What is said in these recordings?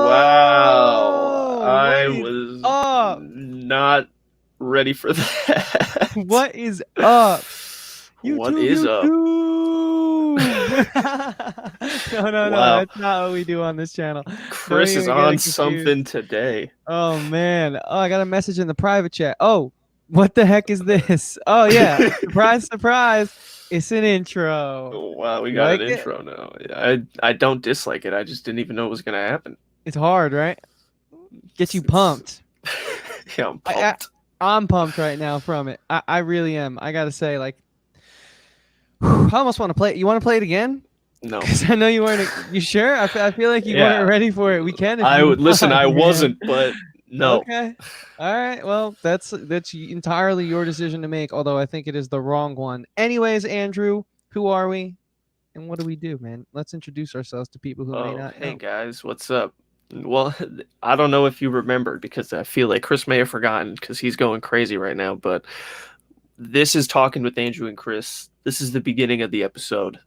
Wow. What I is was up? not ready for that. What is up? What YouTube, is up? YouTube. No. Wow. That's not what we do on this channel. Don't Chris is even get on it confused. something today. Oh man. Oh, I got a message in the private chat. Oh, what the heck is this? Oh yeah. Surprise, surprise. It's an intro. Wow, we You got an like it? intro now. I don't dislike it. I just didn't even know it was gonna happen. It's hard, right? Get you It's pumped. yeah, I'm I, I pumped. I'm pumped right now from it. I really am. I gotta say, like, I almost want to play it. You want to play it again? No. Because I know you weren't. You sure? I feel like you weren't Yeah. ready for it. We can if I you would listen, want, I man. wasn't, but no. Okay. All right. Well, that's entirely your decision to make. Although I think it is the wrong one. Anyways, Andrew, who are we, and what do we do, man? Let's introduce ourselves to people who may Oh, not hey know. guys, what's up? Well, I don't know if you remembered because I feel like Chris may have forgotten because he's going crazy right now, but this is Talking with Andrew and Chris. This is the beginning of the episode.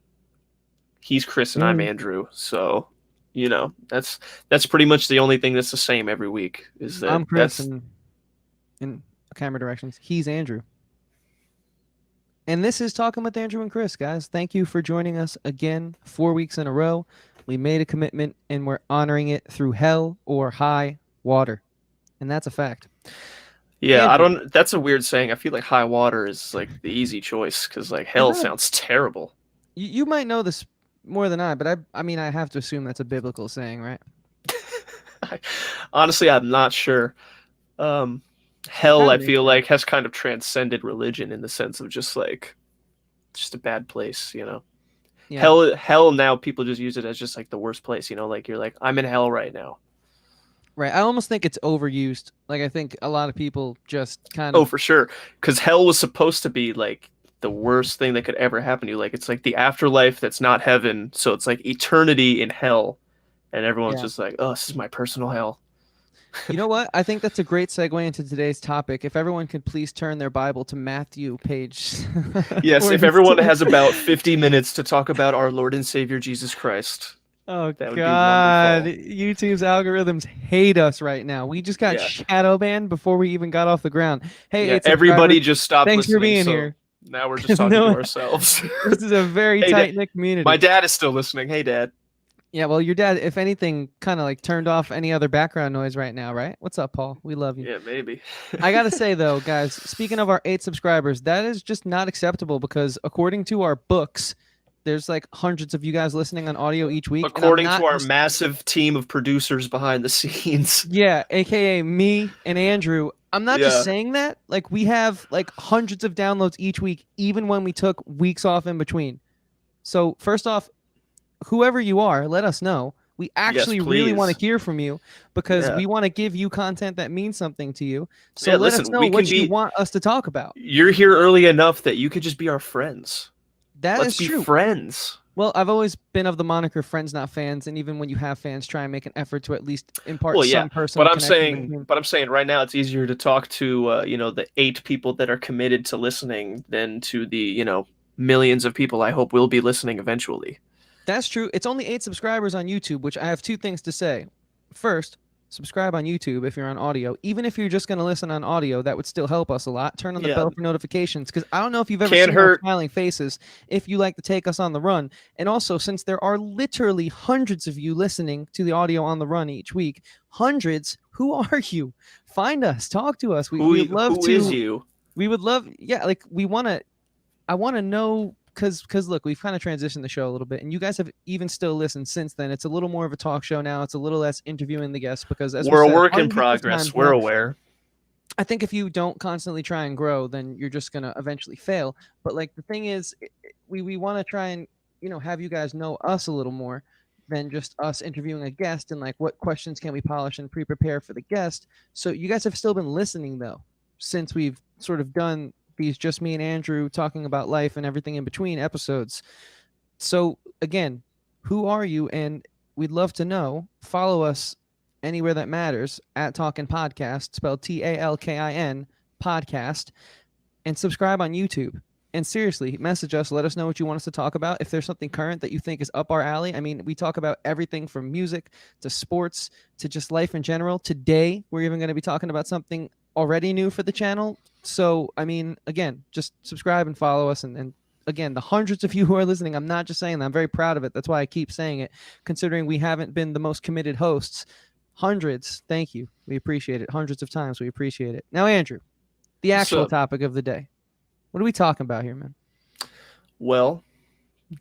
He's Chris and I'm Mm, Andrew. So, that's pretty much the only thing that's the same every week is that I'm Chris, that's and in camera directions, he's Andrew. And this is Talking with Andrew and Chris, guys. Thank you for joining us again, 4 weeks in a row. We made a commitment and we're honoring it through hell or high water. And that's a fact. yeah, I Andrew, don't that's a weird saying. I feel like high water is like the easy choice because like is hell that a, sounds terrible. you might know this more than I, but I mean, I have to assume that's a biblical saying, right? Honestly, I'm not sure. Um, It hell, kind I of makes feel sense. like has kind of transcended religion in the sense of just like just a bad place. Yeah, Hell now people just use it as just like the worst place. Like you're like I'm in hell right now. right. I almost think it's overused. Like, I think a lot of people just kind Oh, of, for sure, because hell was supposed to be like the worst thing that could ever happen to you. Like it's like the afterlife that's not heaven, so it's like eternity in hell, and everyone's yeah. just like, oh, this is my personal hell. You know what? I think that's a great segue into today's topic. If everyone could please turn their Bible to Matthew page Yes, if everyone 42. has about 50 minutes to talk about our Lord and Savior Jesus Christ, Oh that would be God, wonderful. YouTube's algorithms hate us right now. We just got Yeah. shadow banned before we even got off the ground. Hey, Yeah, eight subscribers, everybody just stopped thanks for listening, being so here. now we're just Because talking no, to ourselves. this is a very Hey, tight knit my community. dad is still listening. Hey, Dad. Yeah, well, your dad, if anything, kind of like turned off any other background noise right now, right? What's up, Paul? We love you. Yeah, maybe. I gotta say though, guys, speaking of our 8 subscribers, that is just not acceptable because according to our books, there's like hundreds of you guys listening on audio each week, and I'm According not to our just massive team of producers behind the scenes. yeah, aka me and Andrew. I'm not just Yeah. saying that. Like, we have like hundreds of downloads each week, even when we took weeks off in between. So first off, whoever you are, let us know. We Yes, actually really want please. to hear from you because Yeah. we want to give you content that means something to you. So Yeah, let us listen, know we can what you be. want us to talk about. You're here early enough that you could just be our friends. That Let's is be true. friends. Well, I've always been of the moniker friends, not fans, and even when you have fans, try and make an effort to at least impart Well, yeah, some but personal I'm connection saying, between. but I'm saying right now it's easier to talk to the 8 people that are committed to listening than to the millions of people I hope will be listening eventually. That's true. It's only 8 subscribers on YouTube, which I have 2 things to say. First, subscribe on YouTube if you're on audio. Even if you're just going to listen on audio, that would still help us a lot. Turn on the Yeah, bell for notifications because I don't know if you've ever can't seen our hurt. smiling faces if you like to take us on the run. And also, since there are literally hundreds of you listening to the audio on the run each week, hundreds, who are you? Find us, talk to us. We would love Who is to. you? We would love, yeah, like we want to. I want to know because look, we've kind of transitioned the show a little bit, and you guys have even still listened since then. It's a little more of a talk show now. It's a little less interviewing the guests because, as we We're a said work in hundreds of progress. times We're now, aware. I think if you don't constantly try and grow, then you're just gonna eventually fail. But like the thing is, we want to try and have you guys know us a little more than just us interviewing a guest and like what questions can we polish and pre-prepare for the guest. So you guys have still been listening though, since we've sort of done these just me and Andrew talking about life and everything in between episodes. So again, who are you? And we'd love to know. Follow us anywhere that matters at Talkin' Podcast, spelled TALKIN podcast, and subscribe on YouTube. And seriously, message us. Let us know what you want us to talk about. If there's something current that you think is up our alley. I mean, we talk about everything from music to sports to just life in general. Today, we're even going to be talking about something already new for the channel. So, I mean, again, just subscribe and follow us. And again, the hundreds of you who are listening, I'm not just saying that. I'm very proud of it. That's why I keep saying it, considering we haven't been the most committed hosts. Hundreds. Thank you. We appreciate it. Hundreds of times. We appreciate it. Now, Andrew, the actual So, topic of the day. What are we talking about here, man? well,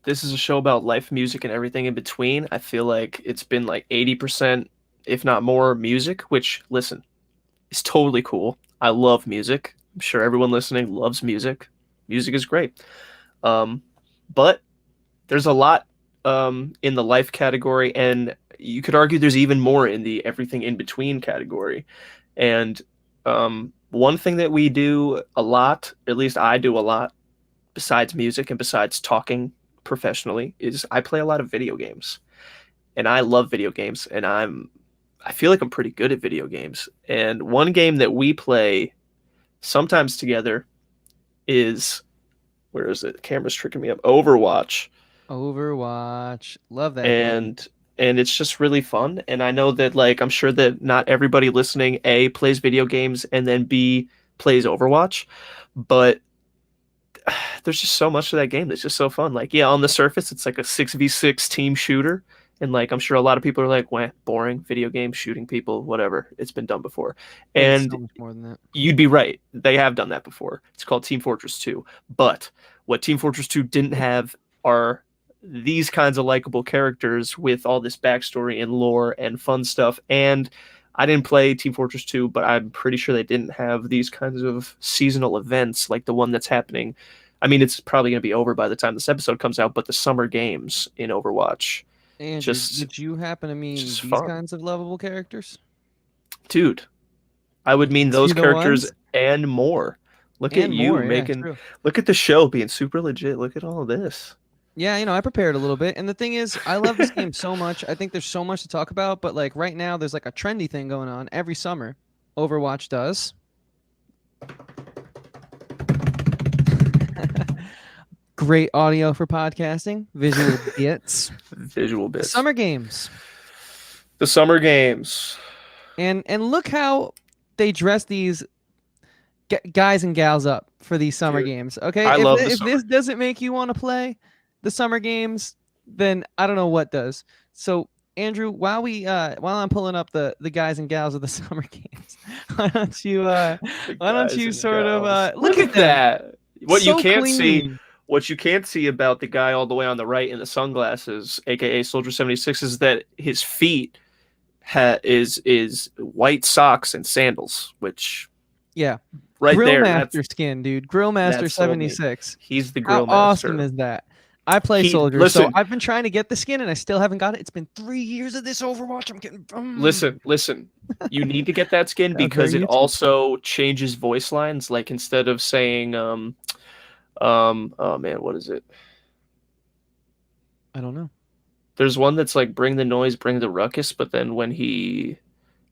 this is a show about life, music, and everything in between. I feel like it's been like 80%, if not more, music, which, listen, is totally cool. I love music. I'm sure everyone listening loves music. Music is great. Um, but there's a lot in the life category, and you could argue there's even more in the everything in between category. And one thing that we do a lot, at least I do a lot, besides music and besides talking professionally, is I play a lot of video games. And I love video games, and I feel like I'm pretty good at video games. And one game that we play sometimes together is, where is it? The camera's tricking me up. Overwatch. Overwatch. Love that game. And it's just really fun. And I know that, like, I'm sure that not everybody listening A plays video games and then B plays Overwatch, but there's just so much to that game that's just so fun. Like, yeah, on the surface, it's like a 6v6 team shooter. And like, I'm sure a lot of people are like, "Wah, boring video game, shooting people, whatever. It's been done before." But it's so And much more than that. you'd be right. They have done that before. It's called Team Fortress 2. But what Team Fortress 2 didn't have are these kinds of likable characters with all this backstory and lore and fun stuff. And I didn't play Team Fortress 2, but I'm pretty sure they didn't have these kinds of seasonal events like the one that's happening. I mean, it's probably going to be over by the time this episode comes out, but the summer games in Overwatch, Andrew, just would you happen to mean just these fun. kinds of lovable characters? Dude, I would mean See those the characters ones? and more. Look at And you more, yeah, making, true. look at the show being super legit. Look at all of this. Yeah, I prepared a little bit. And the thing is, I love this game so much. I think there's so much to talk about, but like right now there's like a trendy thing going on every summer. Overwatch does. Great audio for podcasting, visual bits. Visual The bits. summer games. The summer games. And look how they dress these guys and gals up for these summer Dude, games. Okay, I love the if summer. this doesn't make you want to play the summer games, then I don't know what does. So Andrew, while I'm pulling up the guys and gals of the summer games, why don't you The why don't guys you and sort of gals. look at them, that. What you so can't see, clean. what you can't see about the guy all the way on the right in the sunglasses, aka Soldier 76, is that his feet is white socks and sandals, which Yeah, right Grill there, Master skin, dude. Grill Master that sold me. 76. He's the How grill awesome master. is that? I play He Soldier, so listen, I've been trying to get the skin and I still haven't got it. It's been 3 years of this Overwatch. I'm getting listen. You need to get that skin That was very because it YouTube. also changes voice lines. Like instead of saying oh man, what is it? I don't know. There's one that's like bring the noise, bring the ruckus, but then when he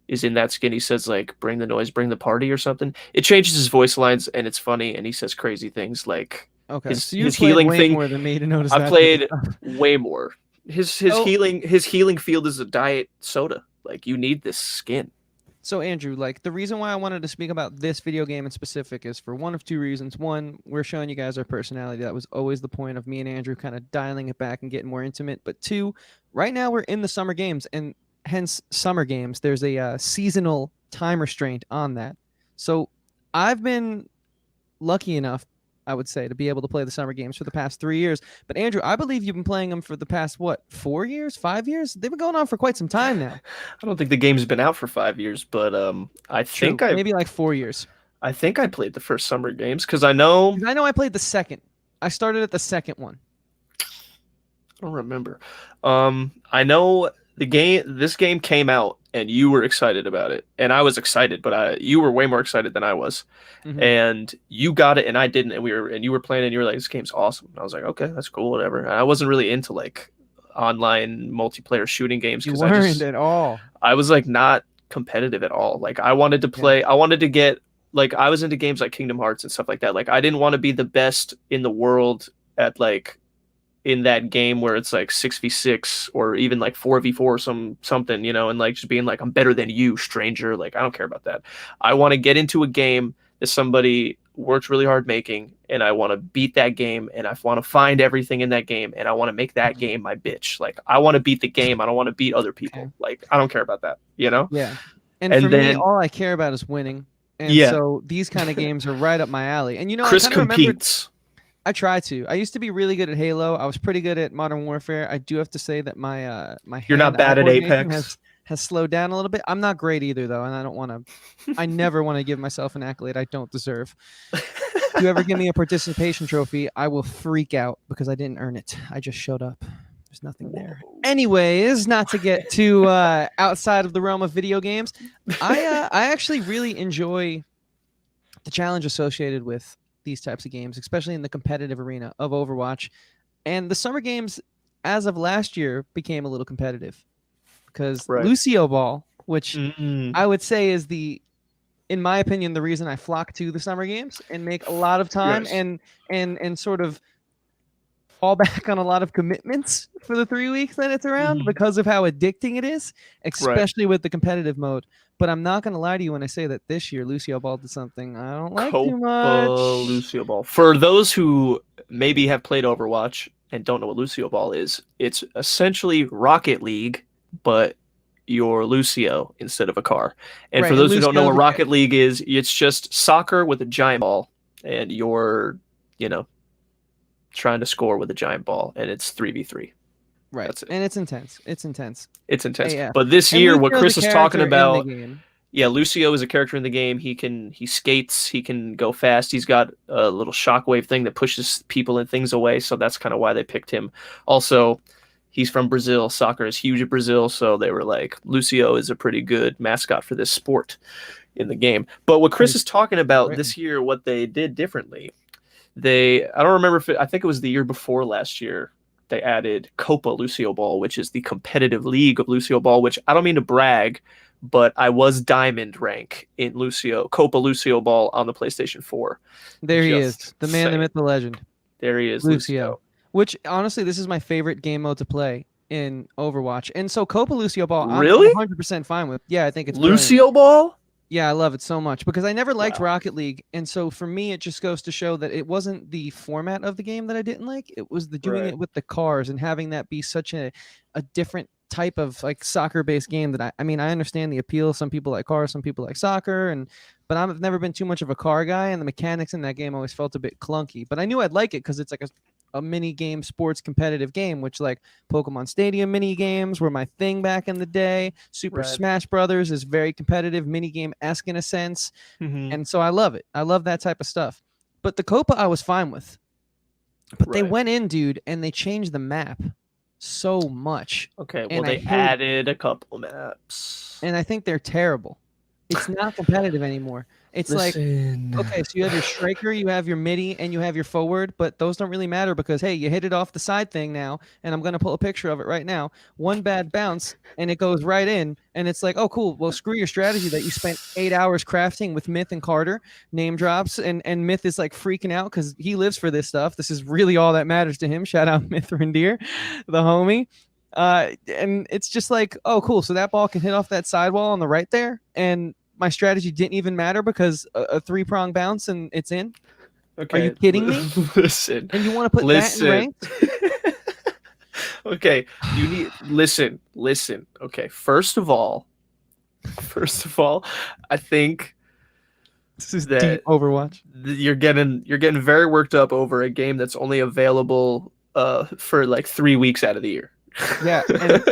is in that skin, he says like bring the noise, bring the party or something. It changes his voice lines and it's funny and he says crazy things like Okay, his so you've his played healing way thing. more than me to notice I've that type of played stuff. way more. His So, healing field is a diet soda. Like you need this skin. so Andrew, like the reason why I wanted to speak about this video game in specific is for one of two reasons. One, we're showing you guys our personality. That was always the point of me and Andrew kind of dialing it back and getting more intimate. But two, right now we're in the summer games, and hence summer games. There's a seasonal time restraint on that. So I've been lucky enough, I would say, to be able to play the summer games for the past 3 years. But Andrew, I believe you've been playing them for the past what, 4 years, 5 years? They've been going on for quite some time now. I don't think the game's been out for 5 years, but True, maybe like 4 years. I think I played the first summer games because I know Because I know I played the second. I started at the second one. I don't remember. I know this game came out and you were excited about it, and I was excited, but you were way more excited than I was, Mhm. and you got it and I didn't, and you were playing and you were like, "This game's awesome." And I was like, "Okay, that's cool, whatever." And I wasn't really into like online multiplayer shooting games You because weren't at all. I was like not competitive at all. Like I wanted to Yeah. play, I wanted to get like I was into games like Kingdom Hearts and stuff like that. Like I didn't want to be the best in the world at like in that game where it's like 6v6 or even like 4v4 something, and like just being like I'm better than you, stranger. Like I don't care about that. I want to get into a game that somebody worked really hard making, and I want to beat that game, and I want to find everything in that game, and I want to make that game my bitch. Like I want to beat the game. I don't want to beat other Okay. people. Like I don't care about that, Yeah. And for And me, then all I care about is winning. And yeah, so these kind of games are right up my alley. And I Chris kind of remembered competes. I try to. I used to be really good at Halo. I was pretty good at Modern Warfare. I do have to say that my You're not hand-eye bad at coordination Apex. has slowed down a little bit. I'm not great either though, and I don't want to I never want to give myself an accolade I don't deserve. If you ever give me a participation trophy, I will freak out because I didn't earn it. I just showed up. There's nothing there. Whoa. Anyways, not to get too outside of the realm of video games, I actually really enjoy the challenge associated with these types of games, especially in the competitive arena of Overwatch. And the summer games, as of last year, became a little competitive because Right. Lucio Ball, which Mm-mm. I would say is in my opinion, the reason I flock to the summer games and make a lot of time Yes. and sort of fall back on a lot of commitments for the 3 weeks that it's around Mhm. because of how addicting it is, Right. especially with the competitive mode. But I'm not going to lie to you when I say that this year Lucio Ball did something I don't like too Copa much. Lucio Ball. For those who maybe have played Overwatch and don't know what Lucio Ball is, it's essentially Rocket League, but you're Lucio instead of a car. And for Right, and those who don't know Lucio's what a kid. Rocket League is, it's just soccer with a giant ball, and you're, you know, trying to score with a giant ball, and it's 3v3. Right, That's it. and it's intense. It's intense. It's intense. AF. But this And year, what Lucio's a Chris is talking character in the about, game. yeah, Lucio is a character in the game. He skates, he can go fast. He's got a little shockwave thing that pushes people and things away, so that's kind of why they picked him. Also, he's from Brazil. Soccer is huge in Brazil, so they were like, Lucio is a pretty good mascot for this sport in the game. But what Chris Right. is talking about Right. this year, what they did differently, I don't remember if I think it was the year before last year. They added Copa Lucio Ball, which is the competitive league of Lucio Ball, which I don't mean to brag, but I was diamond rank in Copa Lucio Ball on the PlayStation 4. There he is, Just the man, the saying. myth, the legend, There he is, Lucio. Lucio. Which honestly, this is my favorite game mode to play in Overwatch. And so Copa Lucio Ball, I'm Really? 100% fine with. Yeah, I think it's brilliant. Lucio Ball? Yeah, I love it so much because I never liked Wow. Rocket League, and so for me, it just goes to show that it wasn't the format of the game that I didn't like. It was the doing Right. it with the cars and having that be such a different type of like soccer based game that I mean I understand the appeal. Some people like cars, some people like soccer, but I've never been too much of a car guy, and the mechanics in that game always felt a bit clunky. But I knew I'd like it because it's like a mini game sports competitive game, which like Pokemon Stadium mini games were my thing back in the day. Super Right. Smash Brothers is very competitive, mini game esque in a sense, Mm-hmm. and so I love it. I love that type of stuff. But the Copa I was fine with. But they Right. went in, dude, and they changed the map so much, Okay, well, and I they hate it. added a couple maps. And I think they're terrible. It's not competitive anymore. It's like, Listen. okay, so you have your striker, you have your midi, and you have your forward, but those don't really matter because hey, you hit it off the side thing now, and I'm gonna pull a picture of it right now. One bad bounce, and it goes right in, and it's like, oh, cool. Well, screw your strategy that you spent 8 hours crafting with Myth and Carter. Name drops, and Myth is like freaking out because he lives for this stuff. This is really all that matters to him. Shout out Myth Rendier, the homie. And it's just like, oh, cool. So that ball can hit off that sidewall on the right there, and my strategy didn't even matter because a three-prong bounce and it's in. Are you Okay, kidding me? listen. And you want to put that in Listen. ranked? Okay, you need listen. Okay, first of all, I think This is deep that Overwatch. you're getting very worked up over a game that's only available for like 3 weeks out of the year. Yeah,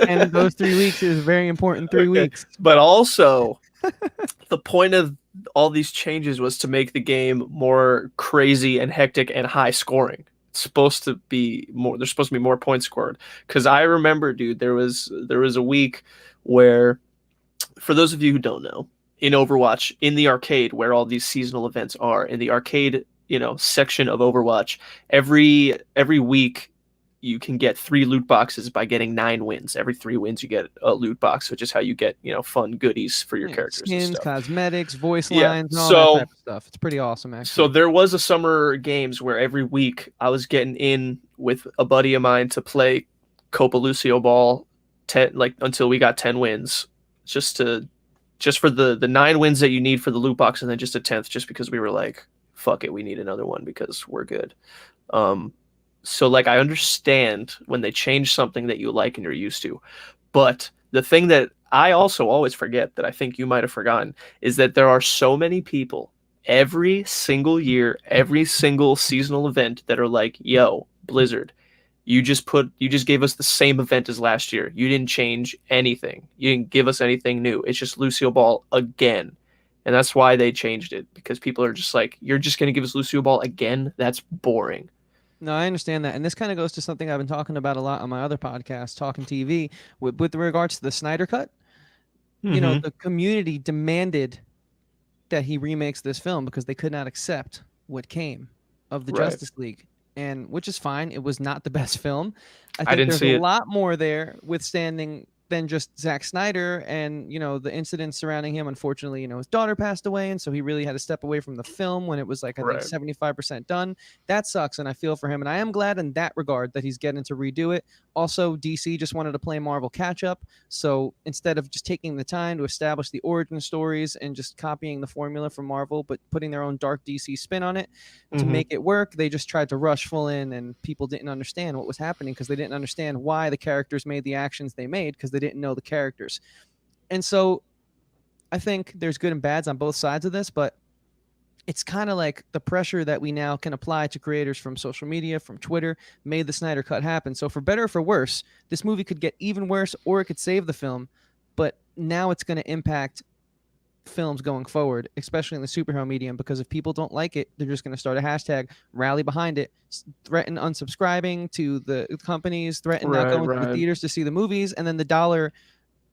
and those 3 weeks is very important. Three Okay, weeks. but also the point of all these changes was to make the game more crazy and hectic and high scoring. It's supposed to be more. There's supposed to be more points scored. Because I remember, dude, there was a week where, for those of you who don't know, in Overwatch, in the arcade where all these seasonal events are, in the arcade, section of Overwatch, every week you can get 3 loot boxes by getting 9 wins. Every 3 wins you get a loot box, which is how you get, fun goodies for your Yeah, characters and skins, stuff. cosmetics, voice Yeah. lines, and all that So type of stuff. It's pretty awesome, so actually. there was a summer games where every week I was getting in with a buddy of mine to play Copa Lucio Ball 10 like until we got 10 wins just to just for the 9 wins that you need for the loot box and then just a 10th just because we were like fuck it, we need another one because we're good. Um so like I understand when they change something that you like and you're used to. But the thing that I also always forget that I think you might have forgotten is that there are so many people every single year, every single seasonal event that are like, yo, Blizzard, you just gave us the same event as last year. You didn't change anything. You didn't give us anything new. It's just Lucio Ball again. And that's why they changed it because people are just like, you're just going to give us Lucio Ball again? That's boring. No, I understand that. And this kind of goes to something I've been talking about a lot on my other podcast, Talking TV, with regards to the Snyder Cut. Mm-hmm. The community demanded that he remakes this film because they could not accept what came of the Right. Justice League. And which is fine. It was not the best film. I I think didn't there's a see it. lot more there withstanding than just Zack Snyder and, the incidents surrounding him. Unfortunately, his daughter passed away, and so he really had to step away from the film when it was like I think Right. 75% done. That sucks, and I feel for him. And I am glad in that regard that he's getting to redo it. Also, DC just wanted to play Marvel catch up. So instead of just taking the time to establish the origin stories and just copying the formula from Marvel, but putting their own dark DC spin on it to Mm-hmm. make it work, they just tried to rush full in, and people didn't understand what was happening because they didn't understand why the characters made the actions they made because they didn't know the characters. And so I think there's good and bads on both sides of this, but it's kind of like the pressure that we now can apply to creators from social media, from Twitter, made the Snyder Cut happen. So for better or for worse, this movie could get even worse or it could save the film, but now it's going to impact films going forward, especially in the superhero medium, because if people don't like it, they're just going to start a hashtag, rally behind it, threaten unsubscribing to the companies, threaten not Right, going to the right. theaters to see the movies, and then the dollar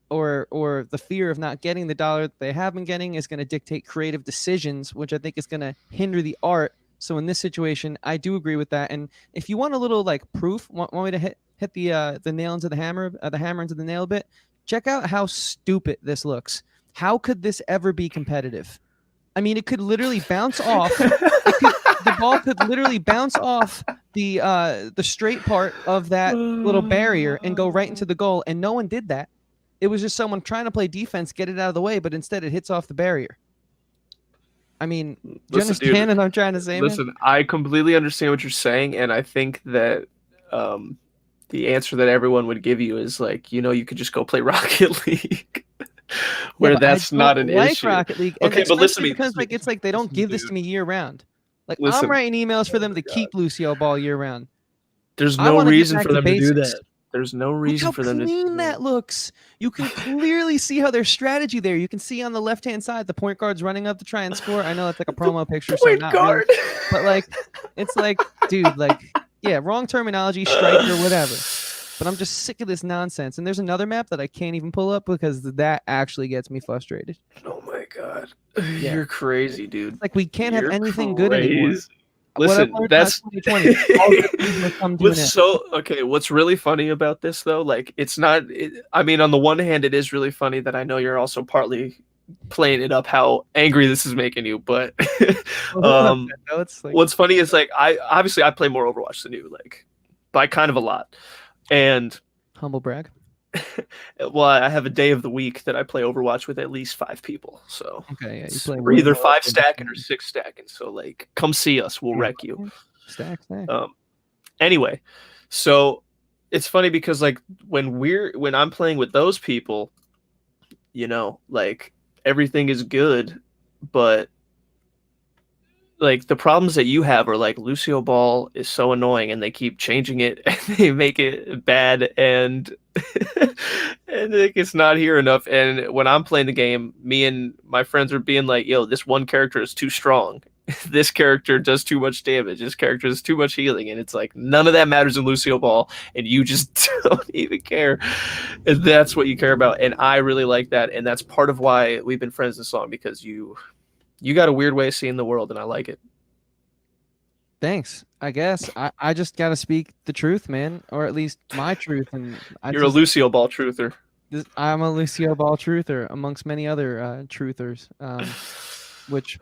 or the fear of not getting the dollar that they have been getting is going to dictate creative decisions, which I think is going to hinder the art. So in this situation, I do agree with that. And if you want a little like proof, want me to hit the nail into the hammer into the nail a bit, check out how stupid this looks. How could this ever be competitive? I mean, it could literally bounce off. The ball could literally bounce off the straight part of that little barrier and go right into the goal, and no one did that. It was just someone trying to play defense, get it out of the way, but instead it hits off the barrier. I mean, do you Listen, dude. understand what I'm trying to say, man? Listen, I completely understand what you're saying, and I think that um, the answer that everyone would give you is like, you could just go play Rocket League, Yeah, where but I that's don't not an like issue. Rocket League, and Okay, but especially because like it's like they don't listen to me, give this dude. to me year round. Like I'm Listen. writing emails for Oh them my to god. keep Lucio Ball year round. There's I no want to get reason back for to them to do basics. that. There's no Look reason how for them to do clean that. that looks. You can clearly see how there's strategy there. You can see on the left hand side the point guard's running up to try and score. I know it's like a The promo picture, so point not really. guard. But like, it's like, dude, like, yeah, wrong terminology, striker, whatever. But I'm just sick of this nonsense. And there's another map that I can't even pull up because that actually gets me frustrated. Oh my god. Yeah, You're crazy, dude. it's like we can't have You're anything good anymore. crazy. What I've Listen, learned about that's 2020, all good things must come to an what's end. so okay. What's really funny about this though, like it's not. I mean, on the one hand, it is really funny that I know you're also partly playing it up how angry this is making you, but Well, who am um, I? It's like what's funny is like I play more Overwatch than you, like by kind of a lot, and humble brag. well, I have a day of the week that I play Overwatch with at least 5 people. So Okay, yeah, you play we're way either more five than stacking or 6 stacking. So like, come see us. We'll wreck you. stack. Um, anyway, so it's funny because like when I'm playing with those people, like everything is good, but like the problems that you have are like Lucio Ball is so annoying and they keep changing it and they make it bad and and like, it's not here enough. And when I'm playing the game, me and my friends are being like, yo, this one character is too strong. This character does too much damage. This character is too much healing. And it's like none of that matters in Lucio Ball and you just don't even care. And that's what you care about. And I really like that. And that's part of why we've been friends this long because you got a weird way of seeing the world, and I like it. Thanks. I guess I just gotta speak the truth, man, or at least my truth, and I You're a just Lucio Ball truther. I'm a Lucio Ball truther amongst many other truthers. Which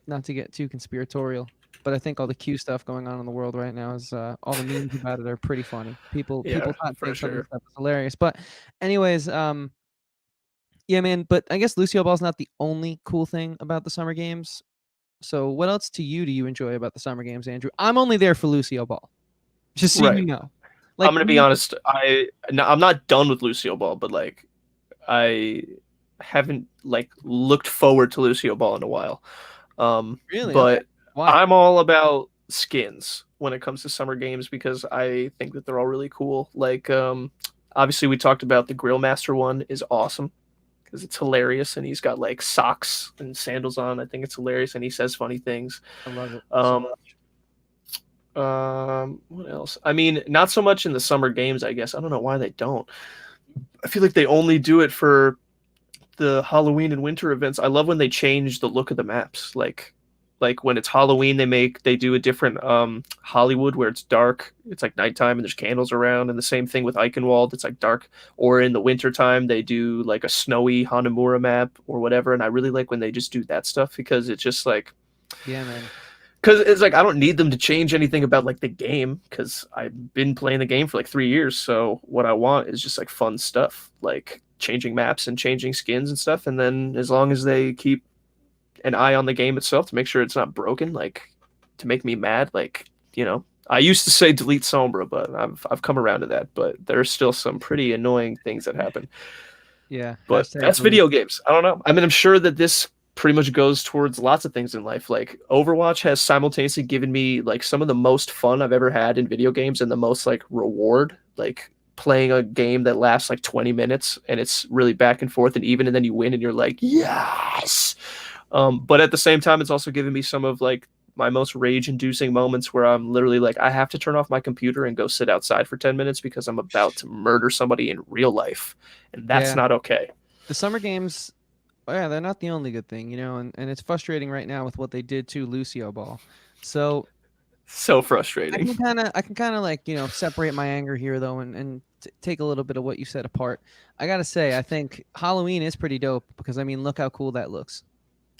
not to get too conspiratorial, but I think all the Q stuff going on in the world right now is all the memes about it are pretty funny. People Yeah, people not for think some of the sure. stuff is hilarious, but anyways, yeah, man. But I guess Lucio Ball's not the only cool thing about the summer games. So what else to you do you enjoy about the summer games, Andrew? I'm only there for Lucio Ball, just so you Right. know. I'm Like gonna be honest. I'm not done with Lucio Ball, but like I haven't like looked forward to Lucio Ball in a while. really okay. But Why? I'm all about skins when it comes to summer games because I think that they're all really cool. Like, obviously we talked about the Grill Master one is awesome because it's hilarious and he's got like socks and sandals on. I think it's hilarious and he says funny things. I love it so Um, much. what else? I mean, not so much in the summer games, I guess. I don't know why they don't. I feel like they only do it for the Halloween and winter events. I love when they change the look of the maps. Like when it's Halloween, they do a different Hollywood where it's dark. It's like nighttime and there's candles around, and the same thing with Eichenwald. It's like dark. Or in the wintertime, they do like a snowy Hanamura map or whatever. And I really like when they just do that stuff because it's just like Yeah, man. because it's like I don't need them to change anything about like the game because I've been playing the game for like 3 years. So what I want is just like fun stuff, like changing maps and changing skins and stuff. And then as long as they keep an eye on the game itself to make sure it's not broken, like to make me mad, like I used to say delete Sombra, but I've come around to that. But there's still some pretty annoying things that happen. Yeah. But Hashtag that's delete. video games. I don't know. I mean, I'm sure that this pretty much goes towards lots of things in life. Like Overwatch has simultaneously given me like some of the most fun I've ever had in video games and the most like reward. Like playing a game that lasts like 20 minutes and it's really back and forth and even and then you win and you're like, yes. But at the same time, it's also given me some of like my most rage inducing moments where I'm literally like, I have to turn off my computer and go sit outside for 10 minutes because I'm about to murder somebody in real life. And that's Yeah. not okay. The summer games, oh yeah, they're not the only good thing, and it's frustrating right now with what they did to Lucio Ball. So So I frustrating. can kind of like separate my anger here though, and take a little bit of what you said apart. I gotta say, I think Halloween is pretty dope because I mean, look how cool that looks.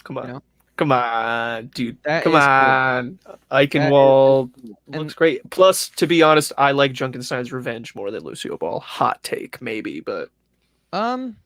Come You on. know, Come on, dude. that Come is cool. on. That is really Eichenwald cool. And looks great. Plus, to be honest, I like Junkenstein's Revenge more than Lucio Ball. Hot take, maybe, but um,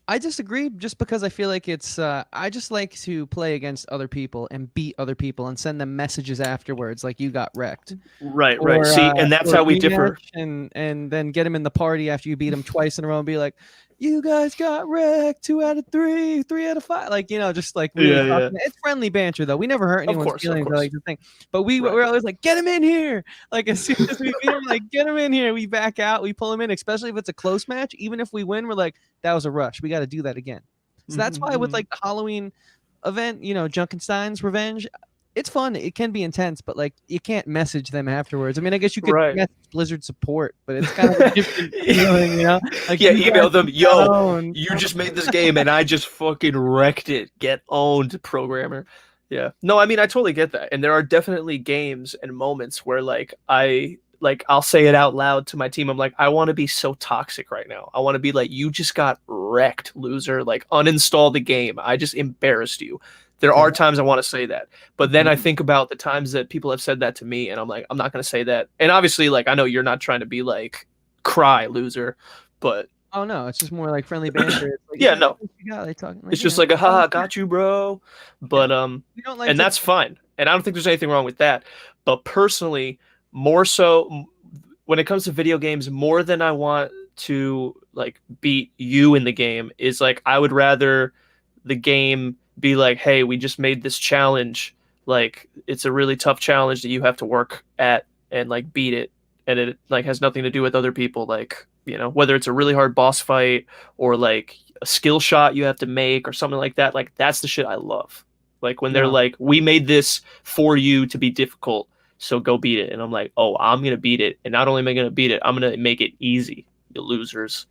I disagree just because I feel like it's I just like to play against other people and beat other people and send them messages afterwards like you got wrecked. right, right. See, and that's Or how we rematch differ. and then get him in the party after you beat him twice in a row and be like, you guys got wrecked 2 out of 3, 3 out of 5. Like, just like really Yeah, talking. yeah. It's friendly banter though. We never hurt Of anyone's course, of feelings. I course. like to think, but Right. we're always like, get him in here. Like as soon as we beat him, like get him in here. We back out. We pull him in, especially if it's a close match. Even if we win, we're like, that was a rush. We got to do that again. So that's why with Mm-hmm. like the Halloween event, Junkenstein's Revenge, it's fun. It can be intense, but like you can't message them afterwards. I mean, I guess you could Right. message Blizzard support, but it's kind of a different feeling. Like Yeah, you guys email them, just got yo, owned. you just made this game and I just fucking wrecked it. Get owned, programmer. Yeah. No, I mean I totally get that. And there are definitely games and moments where I'll say it out loud to my team. I'm like, I want to be so toxic right now. I want to be like, you just got wrecked, loser. Like uninstall the game. I just embarrassed you. There Yeah. are times I want to say that. But then I Mhm. think about the times that people have said that to me and I'm like, I'm not going to say that. And obviously like I know you're not trying to be like cry loser, but Oh no, it's just more like friendly banter. It's like, yeah, no, what you got? They talking like, it's just like a oh, haha, got you, bro. yeah. But We don't like and to. that's fine. And I don't think there's anything wrong with that. But personally, more so when it comes to video games, more than I want to like beat you in the game is like I would rather the game be like, hey, we just made this challenge. Like it's a really tough challenge that you have to work at and like beat it. And it like has nothing to do with other people. Like, whether it's a really hard boss fight or like a skill shot you have to make or something like that. Like that's the shit I love. Like when they're No, like, we made this for you to be difficult, so go beat it. And I'm like, oh, I'm gonna beat it. And not only am I gonna beat it, I'm gonna make it easy, you losers.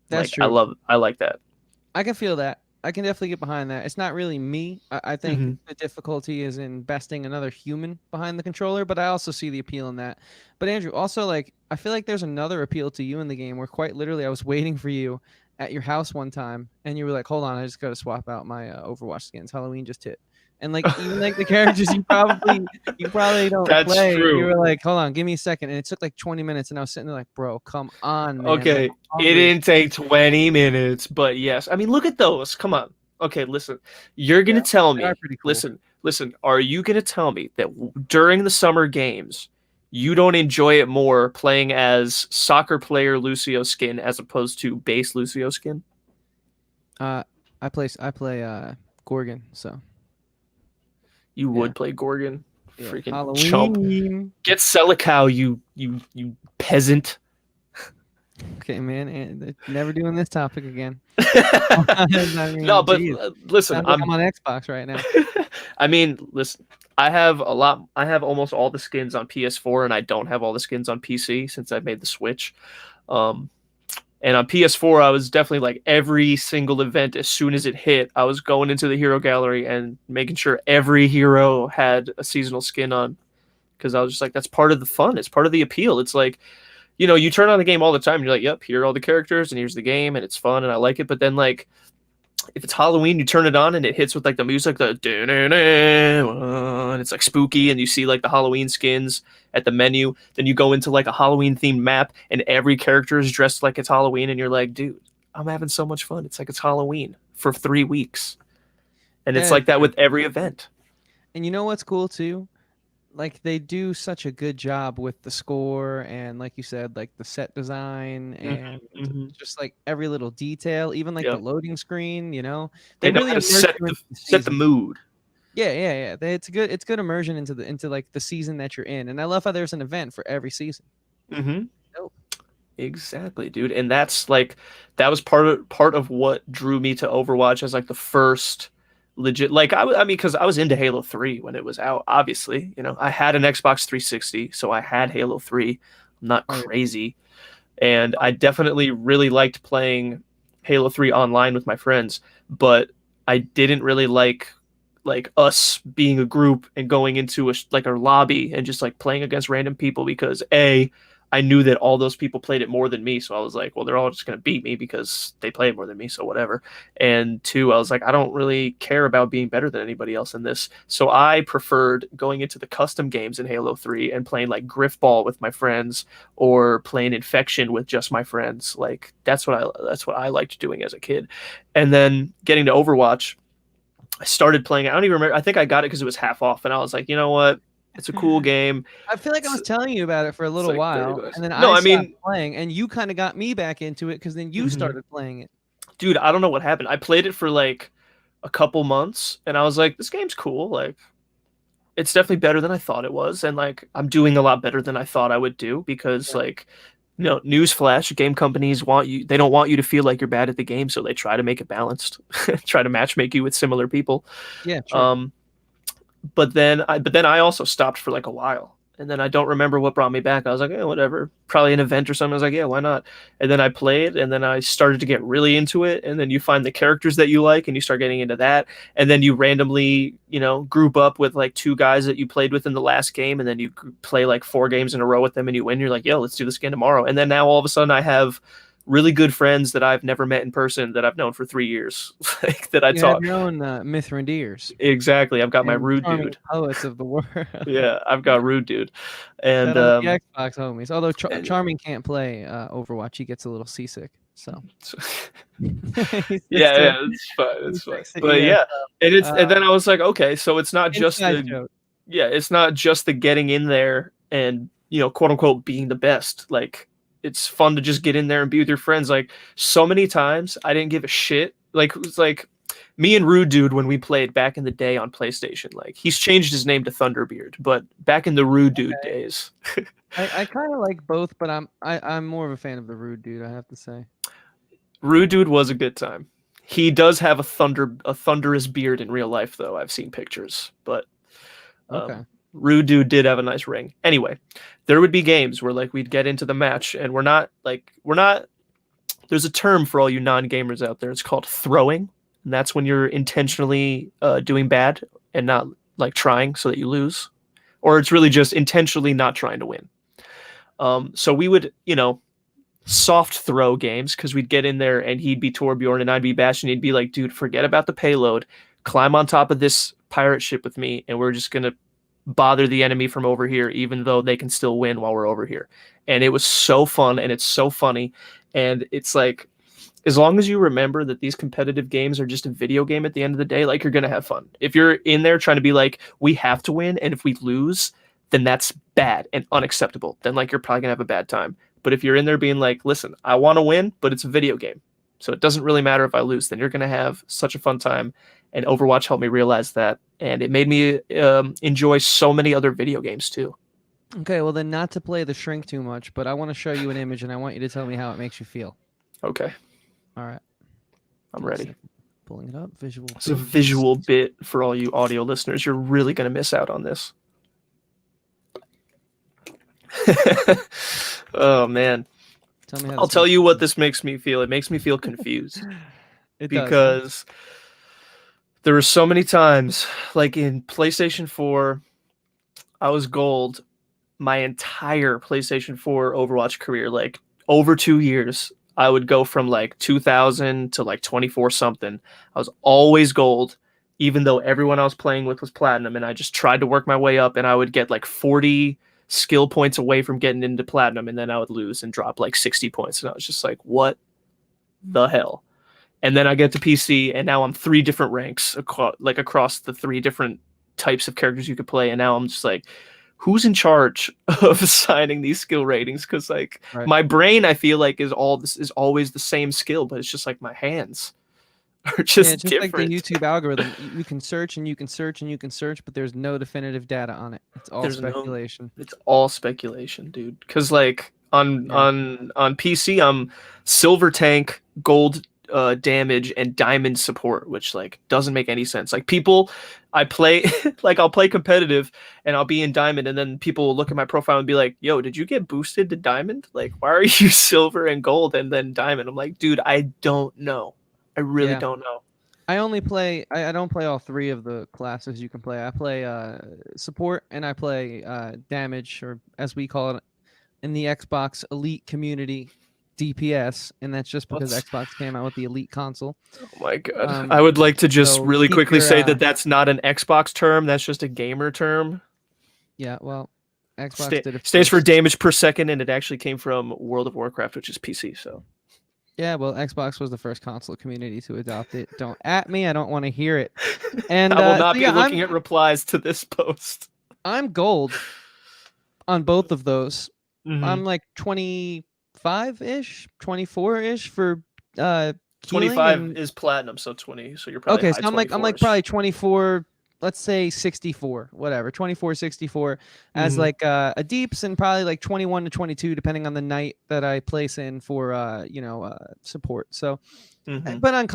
that's Like true. I like that. I can feel that. I can definitely get behind that. It's not really me. I think Hmm. the difficulty is in besting another human behind the controller, but I also see the appeal in that. But Andrew, also like I feel like there's another appeal to you in the game where quite literally I was waiting for you at your house one time and you were like, "Hold on, I just got to swap out my Overwatch skins. Halloween just hit." And like even like the characters you probably don't That's play, you true. were like, "Hold on, give me a second." And it took like 20 minutes and I was sitting there like, "Bro, come on, man. Like Okay, I'm it hungry." didn't take 20 minutes, but yes. I mean, look at those. Come on. Okay, listen. You're Yeah, gonna tell they are me, pretty cool. listen, are you gonna tell me that during the summer games, you don't enjoy it more playing as soccer player Lucio skin as opposed to base Lucio skin? Uh, I play Gorgon, so You yeah, would play Gorgon. yeah. Freaking chump. Halloween. Get Selicow, you peasant. Okay, man, and never doing this topic again. I No, mean, but geez, listen, sounds like I'm on Xbox right now. I mean, listen, I have a lot. I have almost all the skins on PS4, and I don't have all the skins on PC since I made the switch. Um, and on PS4, I was definitely like every single event as soon as it hit, I was going into the hero gallery and making sure every hero had a seasonal skin on because I was just like, that's part of the fun. It's part of the appeal. It's like, you turn on the game all the time and you're like, yep, here are all the characters and here's the game and it's fun and I like it. But then like if it's Halloween, you turn it on and it hits with like the music, and it's like spooky, and you see like the Halloween skins at the menu. Then you go into like a Halloween themed map, and every character is dressed like it's Halloween, and you're like, dude, I'm having so much fun. It's like it's Halloween for 3 weeks, and it's That is like that true. with every event. And you know what's cool too? Like they do such a good job with the score and like you said, like the set design and Mm-hmm. just like every little detail, even like the Yep, loading screen, they they know really how to immerse set you the into the set the season. mood. Yeah, yeah, yeah. It's good immersion into like the season that you're in. And I love how there's an event for every season. Mm-hmm. Dope. Exactly, dude. And that's like that was part of what drew me to Overwatch as like the first legit like I mean because I was into Halo 3 when it was out, obviously. I had an Xbox 360, so I had Halo 3. I'm not Oh, yeah. crazy. And I definitely really liked playing Halo 3 online with my friends, but I didn't really like us being a group and going into like a lobby and just like playing against random people because I knew that all those people played it more than me, so I was like, well, they're all just gonna beat me because they play it more than me, so whatever. And two, I was like, I don't really care about being better than anybody else in this, so I preferred going into the custom games in Halo 3 and playing like Griffball with my friends or playing Infection with just my friends. Like that's what I liked doing as a kid, and then getting to Overwatch. I started playing it. I don't even remember. I think I got it because it was half off, and I was like, you know what? It's a cool game. I feel like I It's, was telling you about it for a it's little like 30 while, bucks. and then No, I I stopped mean, playing, and you kind of got me back into it because then you mhm. started playing it. Dude, I don't know what happened. I played it for like a couple months, and I was like, this game's cool. Like, it's definitely better than I thought it was, and like, I'm doing a lot better than I thought I would do because Yeah, like. Newsflash, game companies want you, they don't want you to feel like you're bad at the game, so they try to make it balanced, try to match make you with similar people. yeah, true. Um, but then I also stopped for like a while. And then I don't remember what brought me back. I was like, whatever. Probably an event or something. I was like, yeah, why not? And then I played and then I started to get really into it. And then you find the characters that you like and you start getting into that. And then you randomly, group up with like two guys that you played with in the last game. And then you play like 4 games in a row with them and you win. You're like, yo, let's do this again tomorrow. And then now all of a sudden I have really good friends that I've never met in person that I've known for 3 years, like that I You have talk. your own Mithrandiers Exactly. I've got my and rude charming dude. poets of the world. Yeah, I've got rude dude, and Shout out the Xbox homies. Although and Charming can't play Overwatch, he gets a little seasick. So so, he's yeah, still yeah, it's fine, he it's fine. thinks that But yeah. yeah, Uh, and then I was like, okay, so it's not just inside the joke. yeah, it's not just the getting in there and quote unquote being the best. Like it's fun to just get in there and be with your friends. Like so many times I didn't give a shit. Like it was like me and Rude Dude when we played back in the day on PlayStation. Like he's changed his name to Thunderbeard, but back in the Rude Dude days, I kind of like both, but I'm more of a fan of the rude dude. I have to say. Rude Dude was a good time. He does have a thunderous beard in real life, though. I've seen pictures, but Okay. Rude Dude did have a nice ring. Anyway, there would be games where like we'd get into the match, and we're not. There's a term for all you non gamers out there. It's called throwing. And that's when you're intentionally doing bad and not like trying so that you lose, or it's really just intentionally not trying to win. So we would, soft throw games because we'd get in there and he'd be Torbjorn and I'd be Bastion. He'd be like, dude, forget about the payload. Climb on top of this pirate ship with me, and we're just going to bother the enemy from over here, even though they can still win while we're over here. And it was so fun and it's so funny. And it's like, as long as you remember that these competitive games are just a video game at the end of the day, like you're going to have fun. If you're in there trying to be like, we have to win, and if we lose, then that's bad and unacceptable. Then like you're probably going to have a bad time. But if you're in there being like, listen, I want to win, but it's a video game, so it doesn't really matter if I lose, then you're going to have such a fun time. And Overwatch helped me realize that. And it made me enjoy so many other video games too. Okay, well then, not to play the shrink too much, but I want to show you an image and I want you to tell me how it makes you feel. Okay. All right. I'm ready. Pulling it up. Visual. It's a visual bit for all you audio listeners. You're really going to miss out on this. Oh, man. I'll tell you what this makes me feel. It makes me feel confused. Because there were so many times, like in PlayStation 4, I was gold my entire PlayStation 4 Overwatch career, like over 2 years. I would go from like 2000 to like 24 something. I was always gold, even though everyone I was playing with was platinum. And I just tried to work my way up, and I would get like 40 skill points away from getting into platinum. And then I would lose and drop like 60 points. And I was just like, what the hell? And then I get to PC, and now I'm 3 different ranks across the 3 different types of characters you could play. And now I'm just like, who's in charge of assigning these skill ratings? Because like my brain, I feel like is always the same skill, but it's just like my hands are just different. Like the YouTube algorithm. You can search and you can search and you can search, but there's no definitive data on it. It's all speculation. It's all speculation, dude. Because like on PC, I'm silver tank, gold damage, and diamond support, which like doesn't make any sense. Like people, I play like I'll play competitive and I'll be in diamond, and then people will look at my profile and be like, yo, did you get boosted to diamond? Like, why are you silver and gold and then diamond? I'm like, dude, I don't know. I really don't know. I only play I don't play all 3 of the classes you can play. I play support, and I play damage, or as we call it in the Xbox Elite community, DPS, and that's just because Xbox came out with the Elite console. Oh my god. I would like to just really quickly say that that's not an Xbox term, that's just a gamer term. Yeah, well, Xbox did it stands for damage per second, and it actually came from World of Warcraft, which is PC, so. Yeah, well, Xbox was the first console community to adopt it. Don't at me, I don't want to hear it. And I will not be looking at replies to this post. I'm gold on both of those. Mm-hmm. I'm like 25-ish, 24-ish for 25 is platinum, so 20. So you're probably okay. So I'm like probably 24. Let's say 64, whatever, 24, 64 as like a deeps, and probably like 21 to 22 depending on the night that I place in for support. So, but on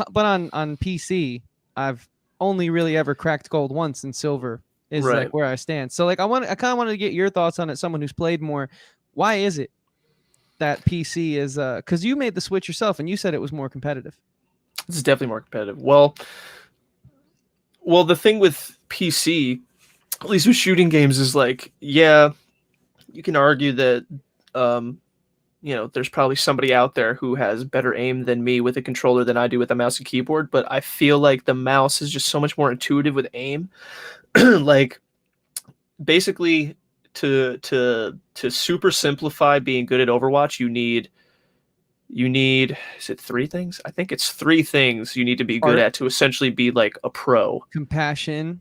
PC, I've only really ever cracked gold once, and silver is like where I stand. So like I kind of wanted to get your thoughts on it, someone who's played more. Why is it that PC is because you made the switch yourself and you said it was more competitive? This is definitely more competitive. Well, the thing with PC, at least with shooting games, is like, yeah, you can argue that there's probably somebody out there who has better aim than me with a controller than I do with a mouse and keyboard, but I feel like the mouse is just so much more intuitive with aim. Like basically to super simplify being good at Overwatch, you need is it 3 things? I think it's 3 things you need to be good at to essentially be like a pro. Compassion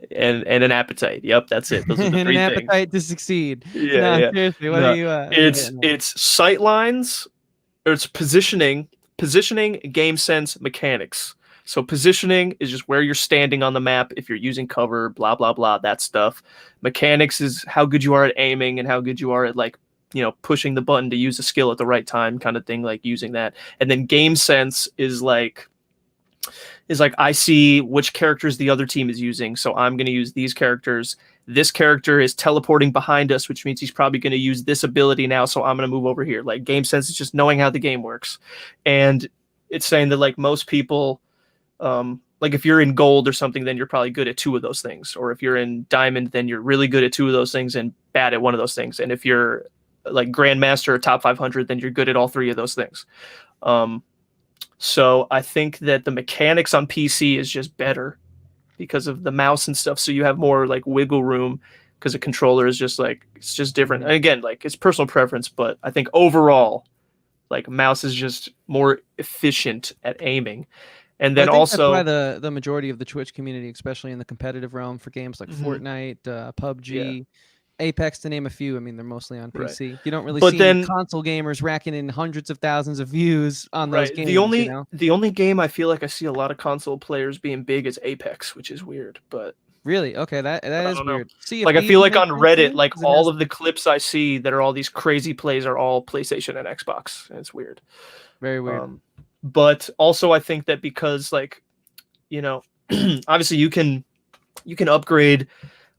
and an appetite. Yep, that's it. Those are the 3 and an appetite to succeed. Yeah. Seriously, what are you it's sight lines, or it's positioning, game sense, mechanics. So positioning is just where you're standing on the map, if you're using cover, blah blah blah, that stuff. Mechanics is how good you are at aiming and how good you are at like pushing the button to use a skill at the right time, kind of thing, like using that. And then game sense is like I see which characters the other team is using, so I'm going to use these characters. This character is teleporting behind us, which means he's probably going to use this ability now, so I'm going to move over here. Like game sense is just knowing how the game works. And it's saying that like most people, like if you're in gold or something, then you're probably good at two of those things, or if you're in diamond, then you're really good at two of those things and bad at one of those things, and if you're like grandmaster or top 500, then you're good at all three of those things. Um, so I think that the mechanics on PC is just better because of the mouse and stuff. So you have more like wiggle room because a controller is just like it's just different. And again, like it's personal preference, but I think overall, like mouse is just more efficient at aiming. And Well, I then think that's why also, the majority of the Twitch community, especially in the competitive realm for games like mhm, Fortnite, yeah, PUBG, Apex, to name a few. I mean, they're mostly on right. PC. You don't really But see any then, console gamers racking in hundreds of thousands of views on those right, games, you know? the only game I feel like I see a lot of console players being big is Apex, which is weird, Really? Okay, that but I is don't know. weird. Sea of Like I Thieves feel would like make on sense to Reddit, me like because it all has of the clips I see that are all these crazy plays are all PlayStation and Xbox, and it's weird. very weird. Um, but also I think that because like you know, obviously you can upgrade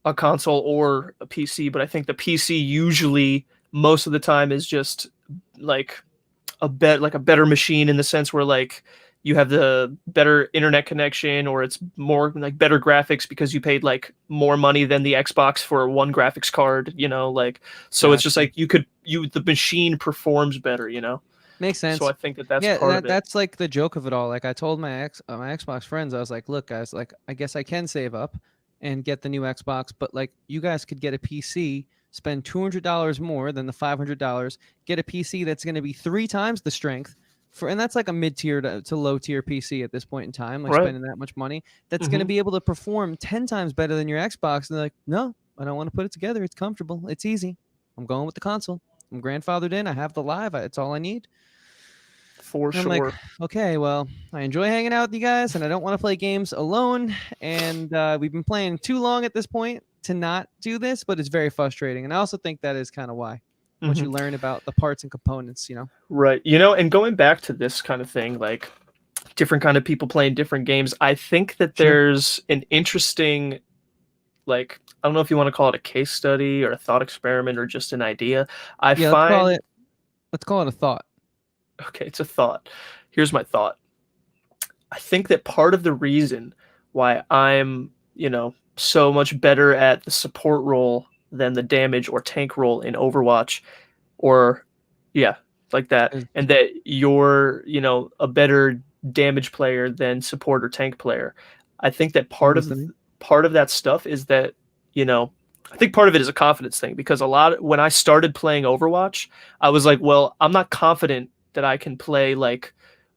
a console or a PC, but I think the PC usually most of the time is just like a better machine in the sense where like you have the better internet connection or it's more like better graphics because you paid like more money than the Xbox for one graphics card, you know, like so it's just Gotcha. like the machine performs better, you know. Makes So I sense. think that that's Yeah, part of it. that's like the joke of it all. Like I told my Xbox friends, I was like, "Look, guys, like I guess I can save up and get the new Xbox, but like you guys could get a PC, spend $200 more than the $500, get a PC that's going to be 3 times the strength for, and that's like a mid-tier to low-tier PC at this point in time, like Right. spending that much money, that's going to Hmm. be able to perform 10 times better than your Xbox." And they're like, "No, I don't want to put it together. It's comfortable. It's easy. I'm going with the console. I'm grandfathered in. I have the live. It's all I need." For And I'm like, sure. okay, well, I enjoy hanging out with you guys, and I don't want to play games alone. And we've been playing too long at this point to not do this, but it's very frustrating. And I also think that is kind of why, once Hmm. you learn about the parts and components, you know. Right. You know, and going back to this kind of thing, like different kind of people playing different games, I think that Sure. there's an interesting like I don't know if you want to call it a case study or a thought experiment or just an idea. I Yeah, let's call find it. Let's call it a thought. okay, it's a thought. Here's my thought. I think that part of the reason why I'm, you know, so much better at the support role than the damage or tank role in Overwatch or yeah, like that. Is And that you're, you know, a better damage player than support or tank player. I think that I'm listening. part of that stuff is that, you know, I think part of it is a confidence thing because when I started playing Overwatch, I was like, well, I'm not confident that I can play like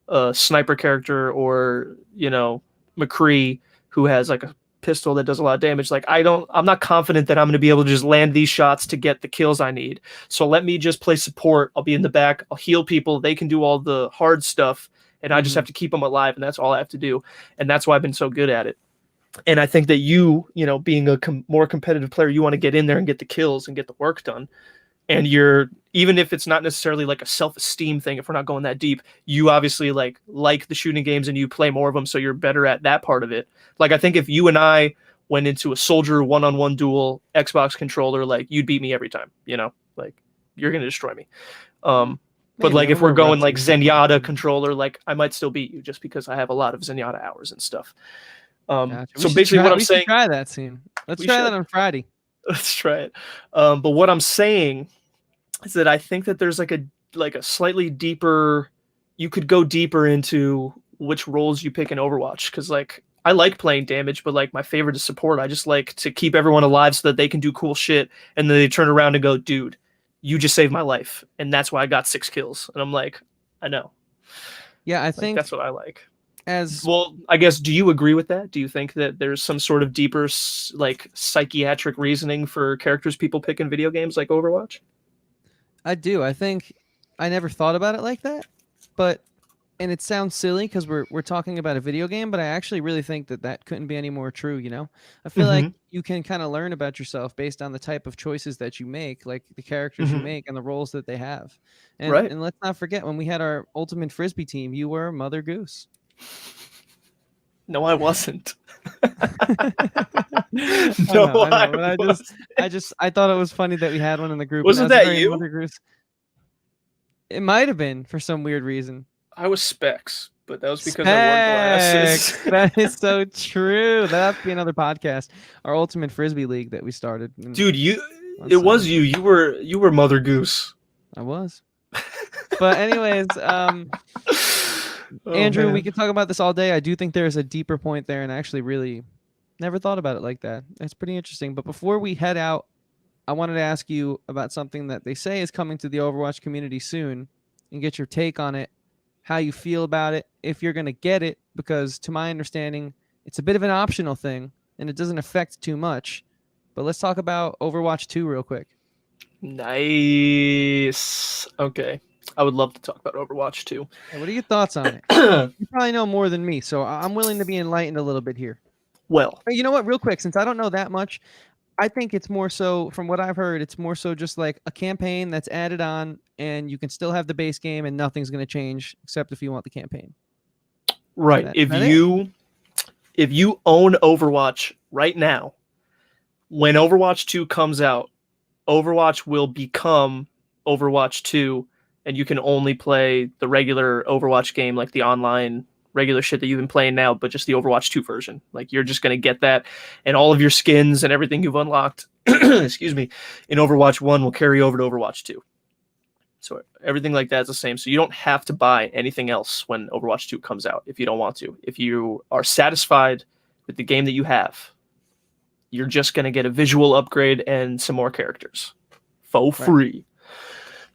a sniper character or, you know, McCree who has like a pistol that does a lot of damage. Like I'm not confident that I'm going to be able to just land these shots to get the kills I need. So let me just play support. I'll be in the back. I'll heal people. They can do all the hard stuff and I just Mm-hmm. have to keep them alive and that's all I have to do. And that's why I've been so good at it. And I think that you know, being a more competitive player, you want to get in there and get the kills and get the work done. And you're even if it's not necessarily like a self-esteem thing, if we're not going that deep, you obviously like the shooting games and you play more of them, so you're better at that part of it. Like I think if you and I went into a soldier one-on-one duel Xbox controller, like you'd beat me every time, you know, like you're gonna destroy me. Um, but Maybe like I'm a if we're little going like rusty. Zenyatta controller, like I might still beat you just because I have a lot of Zenyatta hours and stuff. Gotcha. We So should basically, try. what I'm We should saying, try that soon. Let's we try that should on Friday. let's try it. But what I'm saying is that I think that there's like a slightly deeper. You could go deeper into which roles you pick in Overwatch because like I like playing damage, but like my favorite is support. I just like to keep everyone alive so that they can do cool shit, and then they turn around and go, "Dude, you just saved my life," and that's why I got 6 kills. And I'm like, I know, Yeah, I like think that's what I like. as Well, I guess do you agree with that? Do you think that there's some sort of deeper like psychiatric reasoning for characters people pick in video games like Overwatch? I do. I think I never thought about it like that, but and it sounds silly because we're talking about a video game, but I actually really think that that couldn't be any more true. You know, I feel like Mm-hmm. you can kind of learn about yourself based on the type of choices that you make, like the characters you Mm-hmm. make and the roles that they have. And Right. and let's not forget when we had our ultimate frisbee team, you were Mother Goose. No, I wasn't. I No, know, I I know, but was. I thought it was funny that we had one in the group, and that Wasn't was that very you? Mother Goose. It might have been for some weird reason. I was Specs. but that was because I wore glasses. Facts. That is so true. That'll have to be another podcast. Our ultimate frisbee league that we started Dude, on it was summer. you. You were Mother Goose. I was. But anyways, Oh Andrew, we man. could talk about this all day. I do think there's a deeper point there, and I actually really never thought about it like that. It's pretty interesting. But before we head out, I wanted to ask you about something that they say is coming to the Overwatch community soon and get your take on it, how you feel about it, if you're going to get it, because to my understanding, it's a bit of an optional thing and it doesn't affect too much. But let's talk about Overwatch 2 real quick. Nice. Okay. I would love to talk about Overwatch too. What are your thoughts on it? You probably know more than me, so I'm willing to be enlightened a little bit here. Well, But you know what? Real quick, since I don't know that much, I think it's more so, from what I've heard, it's more so just like a campaign that's added on, and you can still have the base game, and nothing's going to change except if you want the campaign. right. Is If that it? you own Overwatch right now, when Overwatch 2 comes out, Overwatch will become Overwatch 2, and you can only play the regular Overwatch game, like the online regular shit that you've been playing now, but just the Overwatch 2 version. Like you're just going to get that, and all of your skins and everything you've unlocked, excuse me, in Overwatch 1 will carry over to Overwatch 2. So everything like that is the same. So you don't have to buy anything else when Overwatch 2 comes out if you don't want to. If you are satisfied with the game that you have, you're just going to get a visual upgrade and some more characters for Right. free.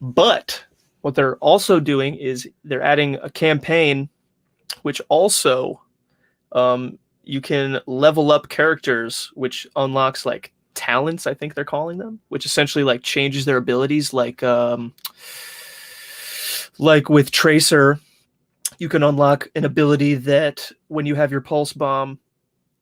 But what they're also doing is they're adding a campaign, which also you can level up characters, which unlocks like talents, I think they're calling them, which essentially like changes their abilities. Like with Tracer, you can unlock an ability that when you have your pulse bomb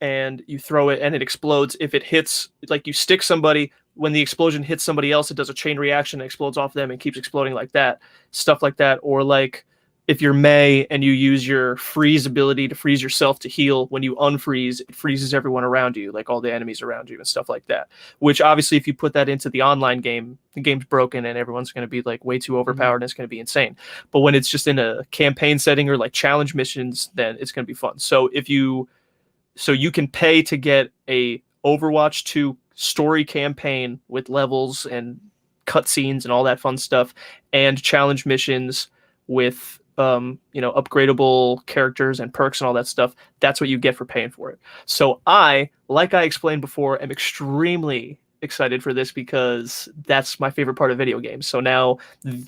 and you throw it and it explodes, if it hits, like you stick somebody, when the explosion hits somebody else, it does a chain reaction, it explodes off them and keeps exploding like that, stuff like that. Or like if you're Mei and you use your freeze ability to freeze yourself to heal, when you unfreeze, it freezes everyone around you, like all the enemies around you and stuff like that. Which obviously, if you put that into the online game, the game's broken and everyone's going to be like way too overpowered and it's going to be insane. But when it's just in a campaign setting or like challenge missions, then it's going to be fun. So you can pay to get a Overwatch 2 story campaign with levels and cutscenes and all that fun stuff, and challenge missions with upgradable characters and perks and all that stuff. That's what you get for paying for it. So like I explained before, am extremely excited for this because that's my favorite part of video games. So now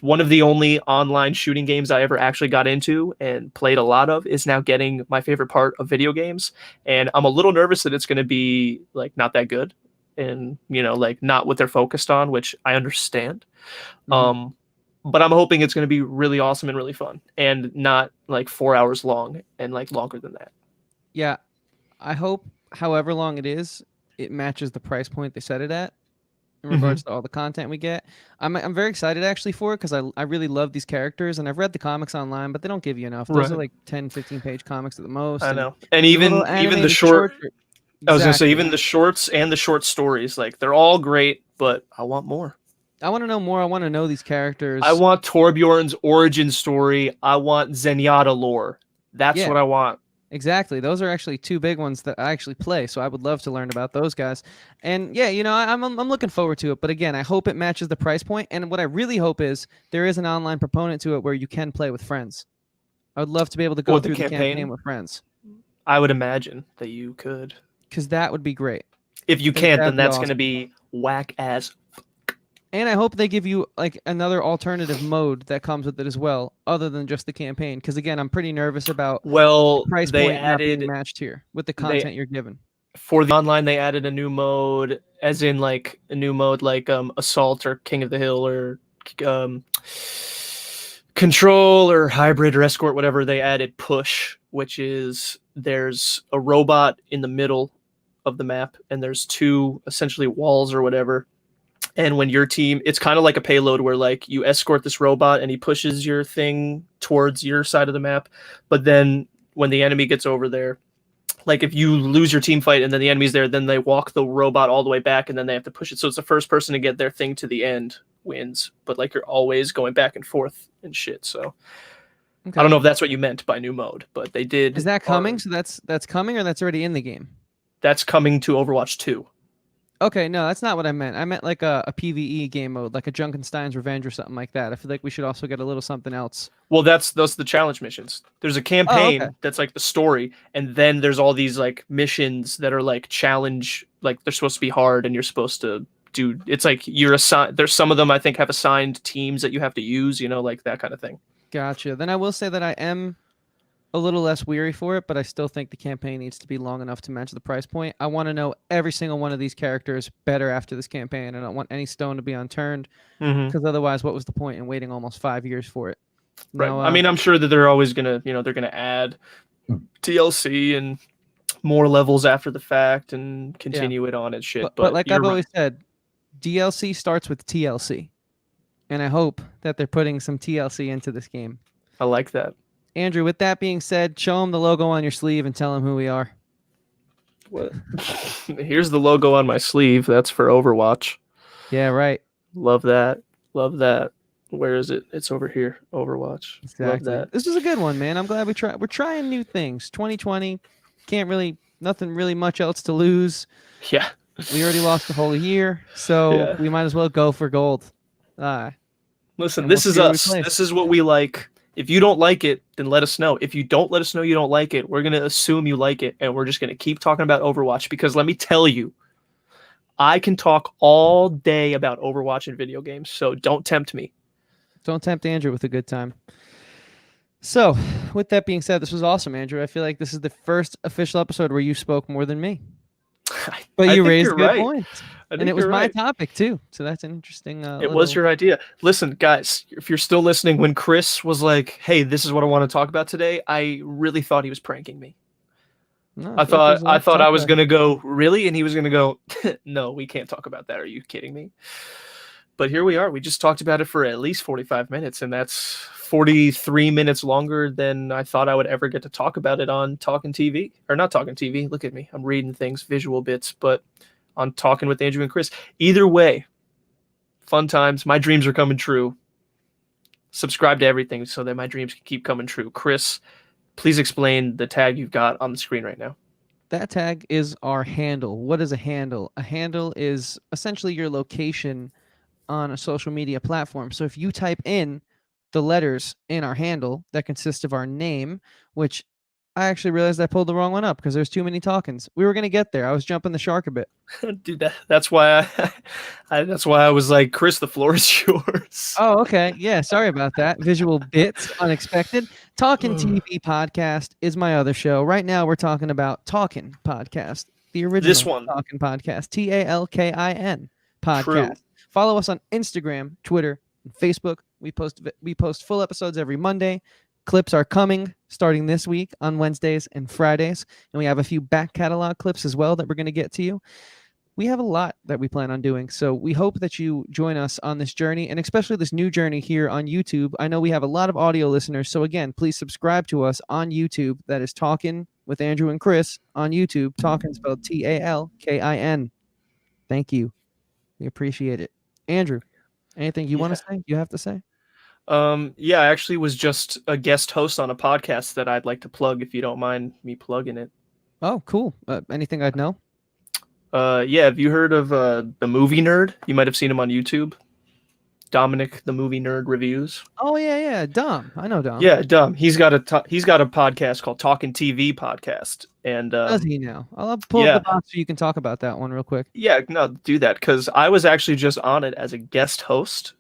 one of the only online shooting games I ever actually got into and played a lot of is now getting my favorite part of video games. And I'm a little nervous that it's going to be like not that good and, like not what they're focused on, which I understand. But I'm hoping it's going to be really awesome and really fun and not like 4 hours long and like longer than that. Yeah. I hope, however long it is, it matches the price point they set it at in regards to all the content we get. I'm very excited actually for it because I really love these characters, and I've read the comics online, but they don't give you enough. Those are Right. like 10, 15 page comics at the most. I And know. And the little even the animated short, shorts are- I was going to say, exactly. even the shorts and the short stories, like they're all great, but I want more. I want to know more. I want to know these characters. I want Torbjorn's origin story. I want Zenyatta lore. That's Yeah. what I want. Exactly. Those are actually two big ones that I actually play, so I would love to learn about those guys. And yeah, I'm looking forward to it. But again, I hope it matches the price point. And what I really hope is there is an online proponent to it where you can play with friends. I would love to be able to go Or the through the campaign campaign. with friends I would imagine that you could. because that would be great. If you I think can't, that'd then be that's awesome. going to be whack as. And I hope they give you like another alternative mode that comes with it as well, other than just the campaign. Because again, I'm pretty nervous about Well, the price they point not being added matched here with the content you're given. for the online. They added a new mode, as in like a new mode like Assault or King of the Hill or Control or Hybrid or Escort, whatever. They added Push, which is there's a robot in the middle of the map, and there's two essentially walls or whatever. And when your team, it's kind of like a payload where like you escort this robot and he pushes your thing towards your side of the map. But then when the enemy gets over there, like if you lose your team fight and then the enemy's there, then they walk the robot all the way back and then they have to push it. So it's the first person to get their thing to the end wins. But like you're always going back and forth and shit. So I don't Okay. know if that's what you meant by new mode, but they Is did. that coming? So that's coming, or that's already in the game? That's coming to Overwatch 2. Okay, no, that's not what I meant. I meant like a PvE game mode, like a Junkenstein's Revenge or something like that. I feel like we should also get a little something else. Well, that's those are the challenge missions. There's a Oh, okay. campaign that's like the story, and then there's all these like missions that are like challenge, like they're supposed to be hard, and you're supposed to do. It's like you're assigned. There's some of them I think have assigned teams that you have to use. Like that kind of thing. Gotcha. Then I will say that I am a little less weary for it, but I still think the campaign needs to be long enough to match the price point. I want to know every single one of these characters better after this campaign. I don't want any stone to be unturned, Mm-hmm. because otherwise, what was the point in waiting almost 5 years for it? Right. Now, I mean, I'm sure that they're always gonna, they're gonna add DLC and more levels after the fact and yeah, continue it on and shit. but But like you're I've right. always said, DLC starts with TLC, and I hope that they're putting some TLC into this game. I like that. Andrew, with that being said, show them the logo on your sleeve and tell them who we are. What? Here's the logo on my sleeve. That's for Overwatch. Yeah, right. Love that. Love that. Where is it? It's over here. Overwatch. Love Exactly. that. This is a good one, man. I'm glad we try. We're trying new things. 2020, can't really, nothing really much else to lose. Yeah. We already lost the whole year, so Yeah. we might as well go for gold. Listen, And we'll this is see where we us. place. This is what we like. If you don't like it, then let us know. If you don't let us know you don't like it, we're going to assume you like it, and we're just going to keep talking about Overwatch because let me tell you, I can talk all day about Overwatch and video games, so don't tempt me. Don't tempt Andrew with a good time. So, with that being said, this was awesome, Andrew. I feel like this is the first official episode where you spoke more than me, but I you think raised you're good right. points, I and it think was you're my right. topic too. So that's an interesting It was little. your idea. Listen, guys, if you're still listening, when Chris was like, "Hey, this is what I want to talk about today," I really thought he was pranking me. No, I I feel like thought there's a I lot to thought talk I was about. gonna go really, and he was gonna go, "No, we can't talk about that. Are you kidding me?" But here we are. We just talked about it for at least 45 minutes, and that's 43 minutes longer than I thought I would ever get to talk about it on Talking TV. Or not Talking TV. Look at me. I'm reading things, visual bits, but on Talking with Andrew and Chris. Either way, fun times. My dreams are coming true. Subscribe to everything so that my dreams can keep coming true. Chris, please explain the tag you've got on the screen right now. That tag is our handle. What is a handle? A handle is essentially your location on a social media platform. So if you type in the letters in our handle that consist of our name, which I actually realized I pulled the wrong one up because there's too many talkings. We were gonna get there. I was jumping the shark a bit. Dude, that's why that's why I was like, Chris, the floor is yours. Oh, okay. Yeah, sorry about that. Visual bits, unexpected. Talking TV podcast is my other show. Right now, we're talking about Talking Podcast, the This original one, Talking Podcast, TALKIN true. podcast. Follow us on Instagram, Twitter, and Facebook. We post full episodes every Monday. Clips are coming starting this week on Wednesdays and Fridays, and we have a few back catalog clips as well that we're going to get to you. We have a lot that we plan on doing. So we hope that you join us on this journey, and especially this new journey here on YouTube. I know we have a lot of audio listeners. So again, please subscribe to us on YouTube. That is Talking with Andrew and Chris on YouTube. Talking spelled TALKIN. Thank you. We appreciate it. Andrew, anything you want Yeah. to say? You have to say? Yeah, I actually was just a guest host on a podcast that I'd like to plug if you don't mind me plugging it. Oh, cool. Anything I'd know? Yeah, have you heard of the movie nerd? You might have seen him on YouTube. Dominic the movie nerd reviews. Oh, yeah, yeah. Dom. I know Dom. Yeah, he's got a podcast called Talking TV podcast, and Does he now? I'll pull up the yeah, box so you can talk about that one real quick. yeah, no, do that because I was actually just on it as a guest host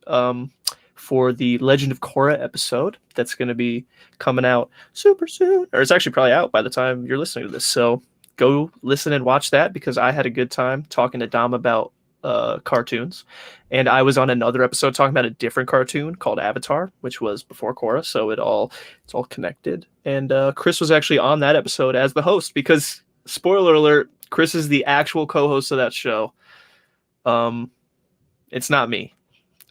for the Legend of Korra episode that's going to be coming out super soon, or it's actually probably out by the time you're listening to this. So go listen and watch that because I had a good time talking to Dom about cartoons, and I was on another episode talking about a different cartoon called Avatar, which was before Korra, so it's all connected. And Chris was actually on that episode as the host because spoiler alert, Chris is the actual co-host of that show. It's not me.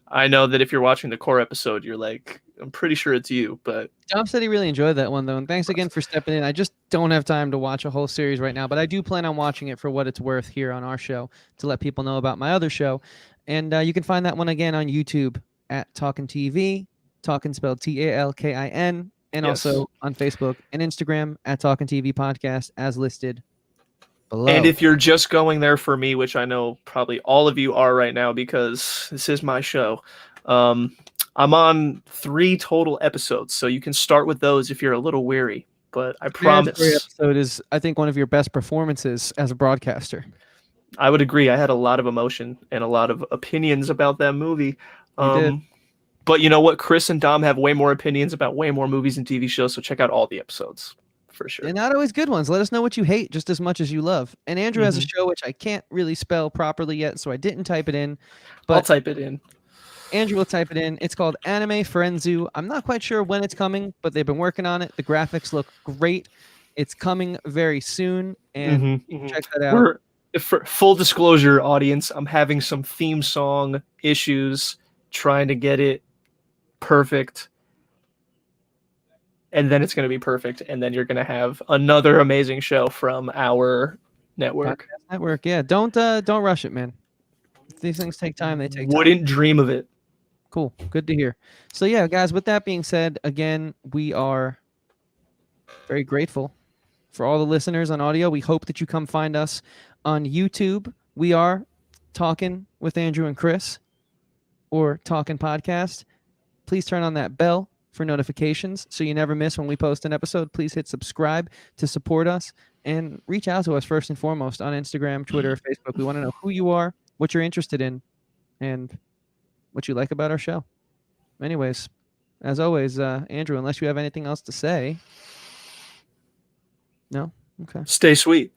I know that if you're watching the core episode, you're like, I'm pretty sure it's you, but Dom said he really enjoyed that one, though, and thanks again for stepping in. I just don't have time to watch a whole series right now, but I do plan on watching it for what it's worth here on our show to let people know about my other show. And you can find that one again on YouTube at Talkin' TV, Talkin' spelled TALKIN. and Yes. also on Facebook and Instagram at Talking TV Podcast as listed And below. if you're just going there for me, which I know probably all of you are right now because this is my show, um, I'm on 3 total episodes, so you can start with those if you're a little weary. But I Man's Story promise, episode is, I think, one of your best performances as a broadcaster. I would agree. I had a lot of emotion and a lot of opinions about that movie. You did. Um, but you know what? Chris and Dom have way more opinions about way more movies and TV shows, so check out all the episodes for sure. And not always good ones. Let us know what you hate just as much as you love. And Andrew has a Hmm. show which I can't really spell properly yet, so I didn't type it in. I'll But type it in. Andrew will type it in. It's called Anime Frenzu. I'm not quite sure when it's coming, but they've been working on it. The graphics look great. It's coming very soon, and Hmm. you can Hmm. check that out. We're for full disclosure, audience. I'm having some theme song issues trying to get it perfect, and then it's going to be perfect, and then you're going to have another amazing show from our network. Podcast Network. Yeah, don't rush it, man. If these things take time, they take time. Wouldn't dream of it. Cool. Good to hear. So yeah, guys, with that being said, again, we are very grateful for all the listeners on audio. We hope that you come find us on YouTube. We are Talking with Andrew and Chris, or Talking Podcast. Please turn on that bell for notifications so you never miss when we post an episode. Please hit subscribe to support us, and reach out to us first and foremost on Instagram, Twitter, Facebook. We want to know who you are, what you're interested in, and what you like about our show. Anyways, as always, Andrew, unless you have anything else to say. No? Okay. Stay sweet.